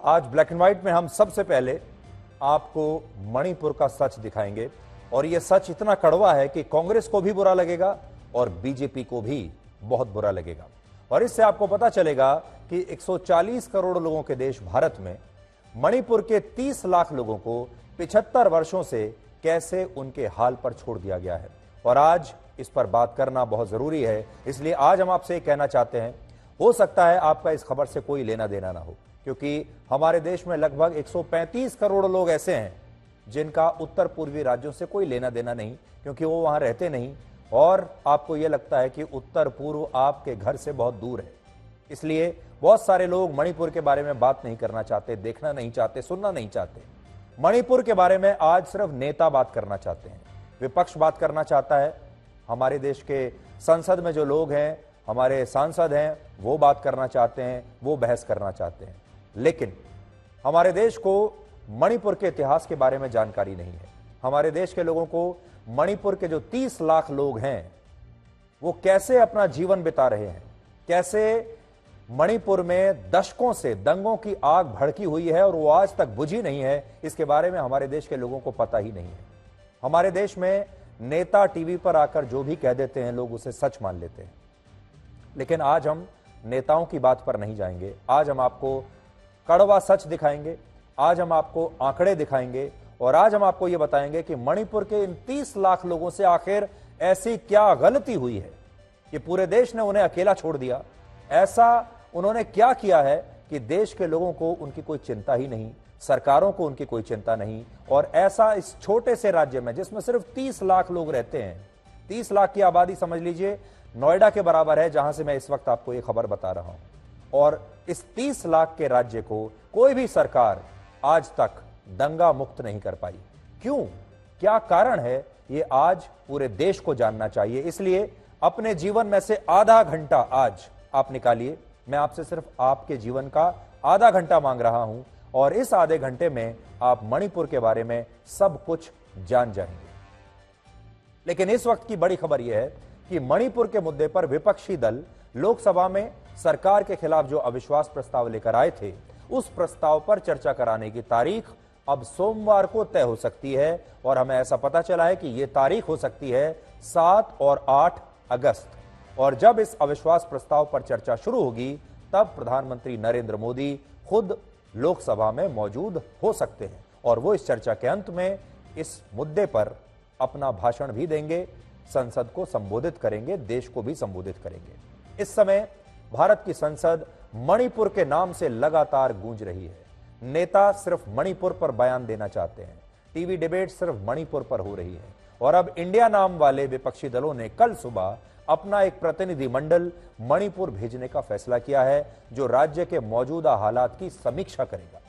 आज black and white में हम सबसे पहले आपको मणिपुर का सच दिखाएंगे और यह सच इतना कड़वा है कि कांग्रेस को भी बुरा लगेगा और बीजेपी को भी बहुत बुरा लगेगा। और इससे आपको पता चलेगा कि 140 करोड़ लोगों के देश भारत में मणिपुर के 30 लाख लोगों को 75 वर्षों से कैसे उनके हाल पर छोड़ दिया गया है। और आज इस पर बात करना बहुत जरूरी है, इसलिए आज हम आपसे कहना चाहते हैं, हो सकता है आपका इस खबर से कोई लेना देना ना हो, क्योंकि हमारे देश में लगभग 135 करोड़ लोग ऐसे हैं जिनका उत्तर पूर्वी राज्यों से कोई लेना देना नहीं, क्योंकि वो वहां रहते नहीं और आपको यह लगता है कि उत्तर पूर्व आपके घर से बहुत दूर है। इसलिए बहुत सारे लोग मणिपुर के बारे में बात नहीं करना चाहते, देखना नहीं चाहते, सुनना नहीं चाहते। मणिपुर के बारे में आज सिर्फ नेता बात करना चाहते हैं, विपक्ष बात करना चाहता है, हमारे देश के संसद में जो लोग हैं, हमारे सांसद हैं, वो बात करना चाहते हैं, वो बहस करना चाहते हैं। लेकिन हमारे देश को मणिपुर के इतिहास के बारे में जानकारी नहीं है। हमारे देश के लोगों को मणिपुर के जो 30 लाख लोग हैं वो कैसे अपना जीवन बिता रहे हैं, कैसे मणिपुर में दशकों से दंगों की आग भड़की हुई है और वो आज तक बुझी नहीं है, इसके बारे में हमारे देश के लोगों को पता ही नहीं है। हमारे देश में नेता टीवी पर आकर जो भी कह देते हैं लोग उसे सच मान लेते हैं। लेकिन आज हम नेताओं की बात पर नहीं जाएंगे, आज हम आपको कड़वा सच दिखाएंगे, आज हम आपको आंकड़े दिखाएंगे और आज हम आपको यह बताएंगे कि मणिपुर के इन 30 लाख लोगों से आखिर ऐसी क्या गलती हुई है कि पूरे देश ने उन्हें अकेला छोड़ दिया। ऐसा उन्होंने क्या किया है कि देश के लोगों को उनकी कोई चिंता ही नहीं, सरकारों को उनकी कोई चिंता नहीं। और ऐसा इस छोटे से राज्य में जिसमें सिर्फ 30 लाख लोग रहते हैं, 30 लाख की आबादी समझ लीजिए नोएडा के बराबर है, जहां से मैं इस वक्त आपको ये खबर बता रहा हूं। और इस 30 लाख के राज्य को कोई भी सरकार आज तक दंगा मुक्त नहीं कर पाई। क्यों, क्या कारण है, ये आज पूरे देश को जानना चाहिए। इसलिए अपने जीवन में से आधा घंटा आज आप निकालिए, मैं आपसे सिर्फ आपके जीवन का आधा घंटा मांग रहा हूं और इस आधे घंटे में आप मणिपुर के बारे में सब कुछ जान जाएंगे। लेकिन इस वक्त की बड़ी खबर यह है कि मणिपुर के मुद्दे पर विपक्षी दल लोकसभा में सरकार के खिलाफ जो अविश्वास प्रस्ताव लेकर आए थे, उस प्रस्ताव पर चर्चा कराने की तारीख अब सोमवार को तय हो सकती है। और हमें ऐसा पता चला है कि यह तारीख हो सकती है 7 और 8 अगस्त। और जब इस अविश्वास प्रस्ताव पर चर्चा शुरू होगी तब प्रधानमंत्री नरेंद्र मोदी खुद लोकसभा में मौजूद हो सकते हैं और वो इस चर्चा के अंत में इस मुद्दे पर अपना भाषण भी देंगे, संसद को संबोधित करेंगे, देश को भी संबोधित करेंगे। इस समय भारत की संसद मणिपुर के नाम से लगातार गूंज रही है। नेता सिर्फ मणिपुर पर बयान देना चाहते हैं, टीवी डिबेट सिर्फ मणिपुर पर हो रही है। और अब इंडिया नाम वाले विपक्षी दलों ने कल सुबह अपना एक प्रतिनिधिमंडल मणिपुर भेजने का फैसला किया है, जो राज्य के मौजूदा हालात की समीक्षा करेगा।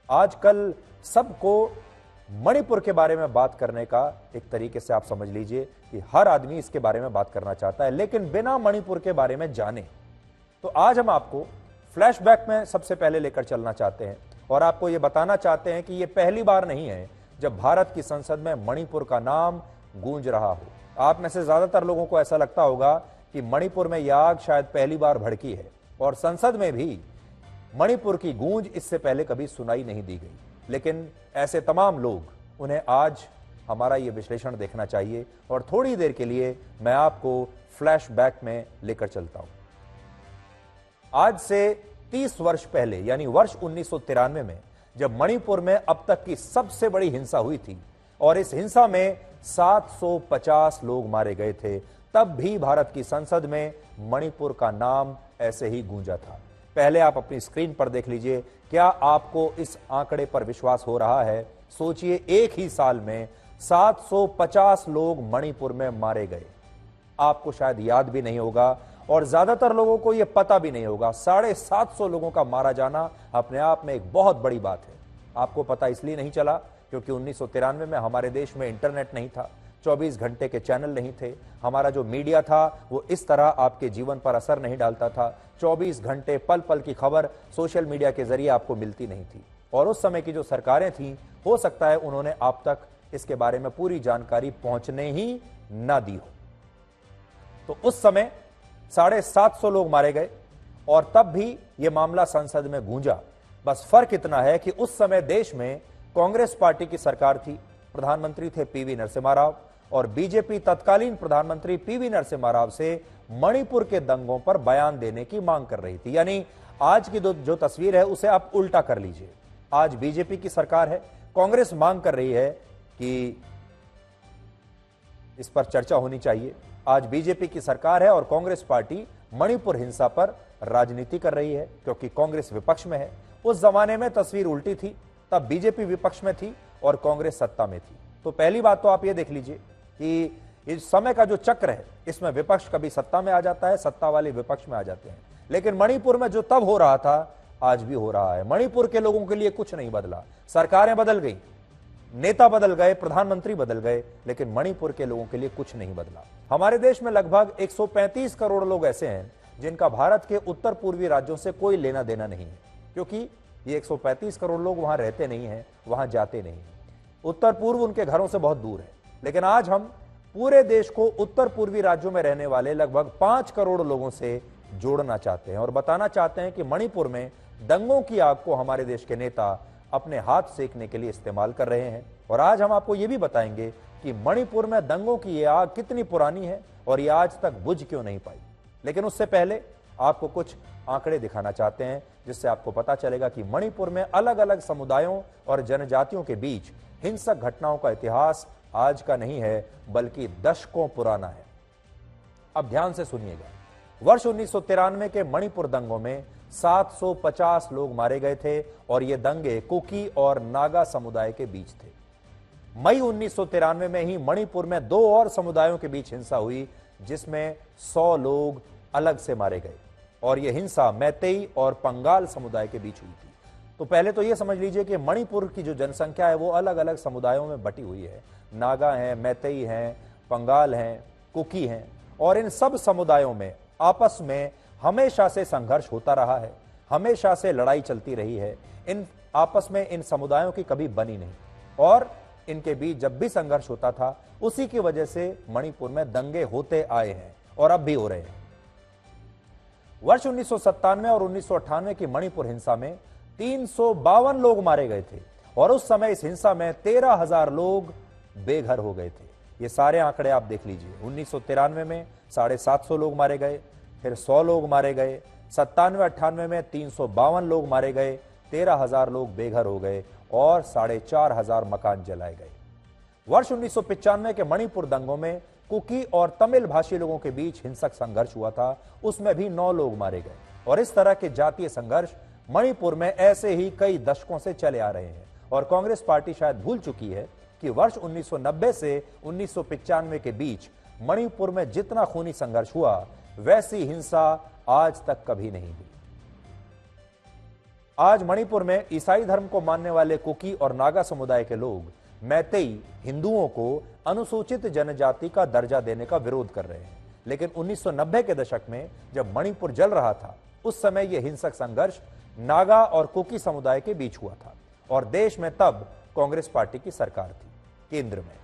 आजकल सबको मणिपुर के बारे में बात करने का एक तरीके से आप समझ लीजिए कि हर आदमी इसके बारे में बात करना चाहता है, लेकिन बिना मणिपुर के बारे में जाने। तो आज हम आपको फ्लैशबैक में सबसे पहले लेकर चलना चाहते हैं और आपको यह बताना चाहते हैं कि यह पहली बार नहीं है जब भारत की संसद में मणिपुर का नाम गूंज रहा हो। आप में से ज्यादातर लोगों को ऐसा लगता होगा कि मणिपुर में यह आग शायद पहली बार भड़की है और संसद में भी मणिपुर की गूंज इससे पहले कभी सुनाई नहीं दी गई। लेकिन ऐसे तमाम लोग, उन्हें आज हमारा यह विश्लेषण देखना चाहिए और थोड़ी देर के लिए मैं आपको फ्लैशबैक में लेकर चलता हूं। आज से 30 वर्ष पहले यानी वर्ष 1993 में जब मणिपुर में अब तक की सबसे बड़ी हिंसा हुई थी और इस हिंसा में 750 लोग मारे गए थे, तब भी भारत की संसद में मणिपुर का नाम ऐसे ही गूंजा था। पहले आप अपनी स्क्रीन पर देख लीजिए, क्या आपको इस आंकड़े पर विश्वास हो रहा है? सोचिए, एक ही साल में 750 लोग मणिपुर में मारे गए। आपको शायद याद भी नहीं होगा और ज्यादातर लोगों को यह पता भी नहीं होगा। 750 लोगों का मारा जाना अपने आप में एक बहुत बड़ी बात है। आपको पता इसलिए नहीं चला क्योंकि 1993 में हमारे देश में इंटरनेट नहीं था, 24 घंटे के चैनल नहीं थे, हमारा जो मीडिया था वो इस तरह आपके जीवन पर असर नहीं डालता था। 24 घंटे पल पल की खबर सोशल मीडिया के जरिए आपको मिलती नहीं थी। और उस समय की जो सरकारें थीं, हो सकता है उन्होंने आप तक इसके बारे में पूरी जानकारी पहुंचने ही ना दी हो। तो उस समय 750 लोग मारे गए और तब भी यह मामला संसद में गूंजा। बस फर्क इतना है कि उस समय देश में कांग्रेस पार्टी की सरकार थी, प्रधानमंत्री थे पीवी नरसिम्हा राव, और बीजेपी तत्कालीन प्रधानमंत्री पीवी नरसिम्हा राव से मणिपुर के दंगों पर बयान देने की मांग कर रही थी। यानी आज की जो तस्वीर है उसे आप उल्टा कर लीजिए। आज बीजेपी की सरकार है, कांग्रेस मांग कर रही है कि इस पर चर्चा होनी चाहिए। आज बीजेपी की सरकार है और कांग्रेस पार्टी मणिपुर हिंसा पर राजनीति कर रही है, क्योंकि कांग्रेस विपक्ष में है। उस जमाने में तस्वीर उल्टी थी, तब बीजेपी विपक्ष में थी और कांग्रेस सत्ता में थी। तो पहली बात तो आप ये देख लीजिए कि इस समय का जो चक्र है, इसमें विपक्ष कभी सत्ता में आ जाता है, सत्ता वाले विपक्ष में आ जाते हैं। लेकिन मणिपुर में जो तब हो रहा था, आज भी हो रहा है। मणिपुर के लोगों के लिए कुछ नहीं बदला। सरकारें बदल गई, नेता बदल गए, प्रधानमंत्री बदल गए, लेकिन मणिपुर के लोगों के लिए कुछ नहीं बदला। हमारे देश में लगभग 135 करोड़ लोग ऐसे हैं जिनका भारत के उत्तर पूर्वी राज्यों से कोई लेना देना नहीं है, क्योंकि ये 135 करोड़ लोग वहां रहते नहीं हैं, वहां जाते नहीं हैं। उत्तर पूर्व उनके घरों से बहुत दूर है। लेकिन आज हम पूरे देश को उत्तर पूर्वी राज्यों में रहने वाले लगभग 5 करोड़ लोगों से जोड़ना चाहते हैं और बताना चाहते हैं कि मणिपुर में दंगों की आग को हमारे देश के नेता अपने हाथ सेकने के लिए इस्तेमाल कर रहे हैं। और आज हम आपको यह भी बताएंगे कि मणिपुर में दंगों की यह आग कितनी पुरानी है और यह आज तक बुझ क्यों नहीं पाई। लेकिन उससे पहले आपको कुछ आंकड़े दिखाना चाहते हैं, जिससे आपको पता चलेगा कि मणिपुर में अलग अलग समुदायों और जनजातियों के बीच हिंसक घटनाओं का इतिहास आज का नहीं है, बल्कि दशकों पुराना है। अब ध्यान से सुनिएगा। वर्ष 1993 के मणिपुर दंगों में 750 लोग मारे गए थे और ये दंगे कुकी और नागा समुदाय के बीच थे। मई 1993 में ही मणिपुर में 2 और समुदायों के बीच हिंसा हुई, जिसमें 100 लोग अलग से मारे गए, और यह हिंसा मैतेई और पंगाल समुदाय के बीच हुई थी। तो पहले तो यह समझ लीजिए कि मणिपुर की जो जनसंख्या है वो अलग अलग समुदायों में बटी हुई है। नागा हैं, मैतेई हैं, पंगाल हैं, कुकी हैं, और इन सब समुदायों में आपस में हमेशा से संघर्ष होता रहा है, हमेशा से लड़ाई चलती रही है। इन आपस में इन समुदायों की कभी बनी नहीं, और इनके बीच जब भी संघर्ष होता था, उसी की वजह से मणिपुर में दंगे होते आए हैं और अब भी हो रहे हैं। वर्ष 1997 और 1998 की मणिपुर हिंसा में 352 लोग मारे गए थे और उस समय इस हिंसा में 13,000 लोग बेघर हो गए थे। ये सारे आंकड़े आप देख लीजिए। 1993 में 750 लोग मारे गए, फिर 100 लोग मारे गए, 97-98 में 352 लोग मारे गए, 13,000 लोग बेघर हो गए और 4,500 मकान जलाए गए। वर्ष 1995 के मणिपुर दंगों में कुकी और तमिल भाषी लोगों के बीच हिंसक संघर्ष हुआ था, उसमें भी 9 लोग मारे गए। और इस तरह के जातीय संघर्ष मणिपुर में ऐसे ही कई दशकों से चले आ रहे हैं। और कांग्रेस पार्टी शायद भूल चुकी है कि वर्ष 1990 से 1995 के बीच मणिपुर में जितना खूनी संघर्ष हुआ, वैसी हिंसा आज तक कभी नहीं हुई। आज मणिपुर में ईसाई धर्म को मानने वाले कुकी और नागा समुदाय के लोग मैतेई हिंदुओं को अनुसूचित जनजाति का दर्जा देने का विरोध कर रहे हैं। लेकिन 1990 के दशक में जब मणिपुर जल रहा था, उस समय यह हिंसक संघर्ष नागा और कुकी समुदाय के बीच हुआ था और देश में तब कांग्रेस पार्टी की सरकार थी केंद्र में।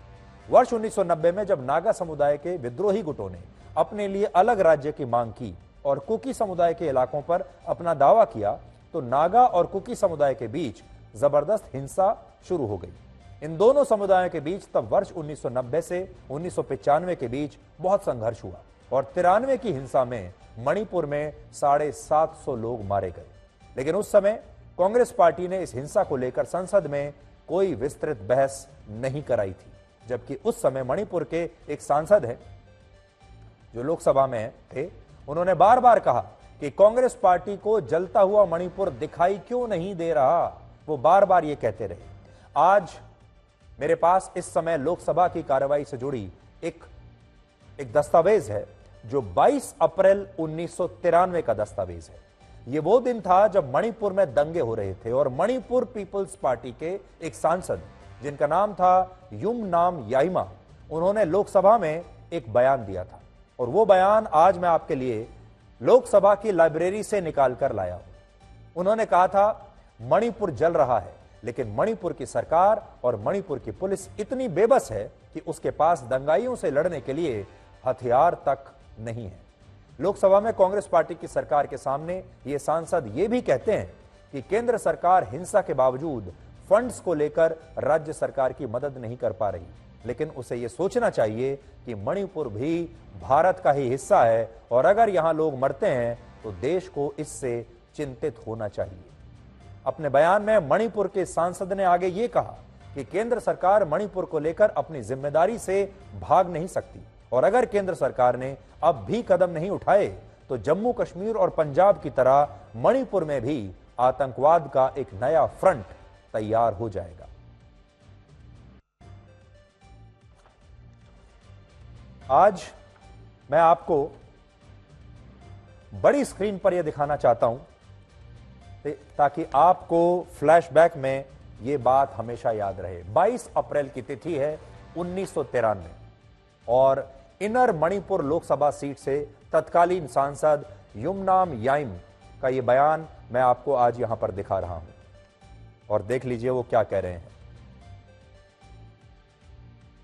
वर्ष 1990 में जब नागा समुदाय के विद्रोही गुटों ने अपने लिए अलग राज्य की मांग की और कुकी समुदाय के इलाकों पर अपना दावा किया, तो नागा और कुकी समुदाय के बीच जबरदस्त हिंसा शुरू हो गई। इन दोनों समुदायों के बीच तब वर्ष 1990 से 1995 के बीच बहुत संघर्ष हुआ और 93 की हिंसा में मणिपुर में 750 लोग मारे गए। लेकिन उस समय कांग्रेस पार्टी ने इस हिंसा को लेकर संसद में कोई विस्तृत बहस नहीं कराई थी, जबकि उस समय मणिपुर के एक सांसद हैं जो लोकसभा में थे, उन्होंने बार बार कहा कि कांग्रेस पार्टी को जलता हुआ मणिपुर दिखाई क्यों नहीं दे रहा। वो बार बार ये कहते रहे। आज मेरे पास इस समय लोकसभा की कार्रवाई से जुड़ी एक दस्तावेज है जो 22 अप्रैल 1993 का दस्तावेज है। ये वो दिन था जब मणिपुर में दंगे हो रहे थे और मणिपुर पीपल्स पार्टी के एक सांसद जिनका नाम था युम नाम याइमा, उन्होंने लोकसभा में एक बयान दिया था और वो बयान आज मैं आपके लिए लोकसभा की लाइब्रेरी से निकाल कर लाया हूं। उन्होंने कहा था, मणिपुर जल रहा है, लेकिन मणिपुर की सरकार और मणिपुर की पुलिस इतनी बेबस है कि उसके पास दंगाइयों से लड़ने के लिए हथियार तक नहीं है। लोकसभा में कांग्रेस पार्टी की सरकार के सामने ये सांसद ये भी कहते हैं कि केंद्र सरकार हिंसा के बावजूद फंड्स को लेकर राज्य सरकार की मदद नहीं कर पा रही, लेकिन उसे यह सोचना चाहिए कि मणिपुर भी भारत का ही हिस्सा है और अगर यहां लोग मरते हैं तो देश को इससे चिंतित होना चाहिए। अपने बयान में मणिपुर के सांसद ने आगे यह कहा कि केंद्र सरकार मणिपुर को लेकर अपनी जिम्मेदारी से भाग नहीं सकती और अगर केंद्र सरकार ने अब भी कदम नहीं उठाए तो जम्मू कश्मीर और पंजाब की तरह मणिपुर में भी आतंकवाद का एक नया फ्रंट तैयार हो जाएगा। आज मैं आपको बड़ी स्क्रीन पर यह दिखाना चाहता हूं ताकि आपको फ्लैशबैक में यह बात हमेशा याद रहे। 22 अप्रैल की तिथि है 1993 और इनर मणिपुर लोकसभा सीट से तत्कालीन सांसद युमनाम याइम का यह बयान मैं आपको आज यहां पर दिखा रहा हूं और देख लीजिए वो क्या कह रहे हैं।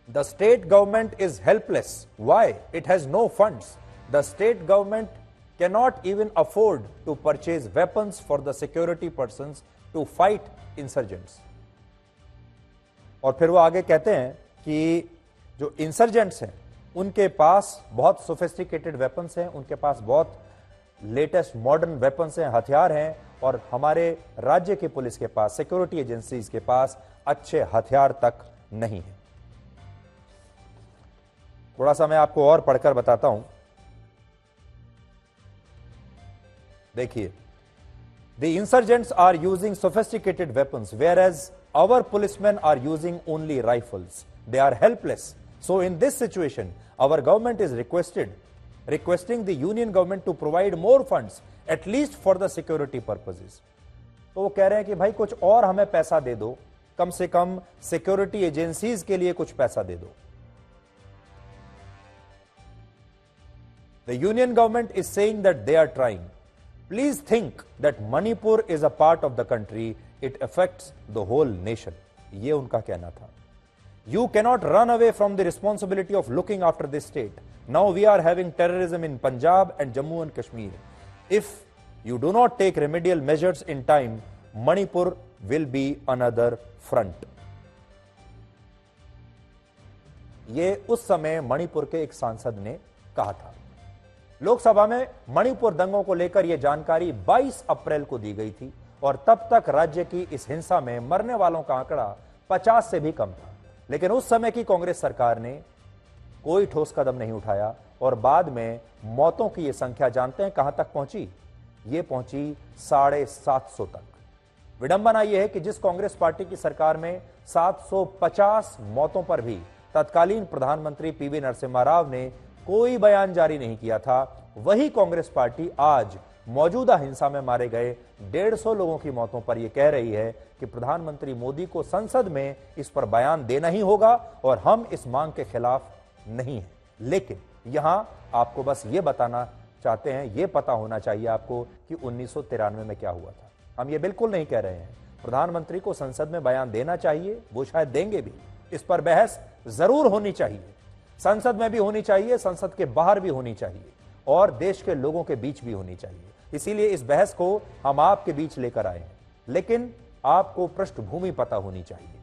The state government is helpless. Why? It has no funds. The state government cannot even afford to purchase weapons for the security persons to fight insurgents. और फिर वो आगे कहते हैं कि जो इंसर्जेंट्स हैं उनके पास बहुत सोफिस्टिकेटेड वेपन्स हैं, उनके पास बहुत लेटेस्ट मॉडर्न वेपन्स हैं, हथियार हैं और हमारे राज्य के पुलिस के पास, सिक्योरिटी एजेंसीज के पास अच्छे हथियार तक नहीं है। थोड़ा सा मैं आपको और पढ़कर बताता हूं। देखिए, the insurgents are using sophisticated weapons whereas our policeman are using only rifles. They are helpless. So in this situation our government is requesting the union government to provide more funds at least for the security purposes। तो वो कह रहे हैं कि भाई कुछ और हमें पैसा दे दो, कम से कम सिक्योरिटी एजेंसीज के लिए कुछ पैसा दे दो। The union government is saying that they are trying. Please think that Manipur is a part of the country. It affects the whole nation। ये उनका कहना था। You cannot run away from the responsibility of looking after this state। Now we are having terrorism in Punjab and Jammu and Kashmir। If you do not take remedial measures in time, Manipur will be another front। ये उस समय मणिपुर के एक सांसद ने कहा था। लोकसभा में मणिपुर दंगों को लेकर यह जानकारी 22 अप्रैल को दी गई थी और तब तक राज्य की इस हिंसा में मरने वालों का आंकड़ा 50 से भी कम था, लेकिन उस समय की कांग्रेस सरकार ने कोई ठोस कदम नहीं उठाया और बाद में मौतों की यह संख्या जानते हैं कहां तक पहुंची? ये पहुंची 750 तक। विडंबना यह है कि जिस कांग्रेस पार्टी की सरकार में 750 मौतों पर भी तत्कालीन प्रधानमंत्री पीवी नरसिम्हा राव ने कोई बयान जारी नहीं किया था, वही कांग्रेस पार्टी आज मौजूदा हिंसा में मारे गए 150 लोगों की मौतों पर यह कह रही है कि प्रधानमंत्री मोदी को संसद में इस पर बयान देना ही होगा और हम इस मांग के खिलाफ नहीं हैं। लेकिन यहां आपको बस यह बताना चाहते हैं, यह पता होना चाहिए आपको कि 1993 में क्या हुआ था। हम ये बिल्कुल नहीं कह रहे हैं प्रधानमंत्री को संसद में बयान देना चाहिए, वो शायद देंगे भी, इस पर बहस जरूर होनी चाहिए, संसद में भी होनी चाहिए, संसद के बाहर भी होनी चाहिए और देश के लोगों के बीच भी होनी चाहिए। इसीलिए इस बहस को हम आपके बीच लेकर आए हैं, लेकिन आपको पृष्ठभूमि पता होनी चाहिए।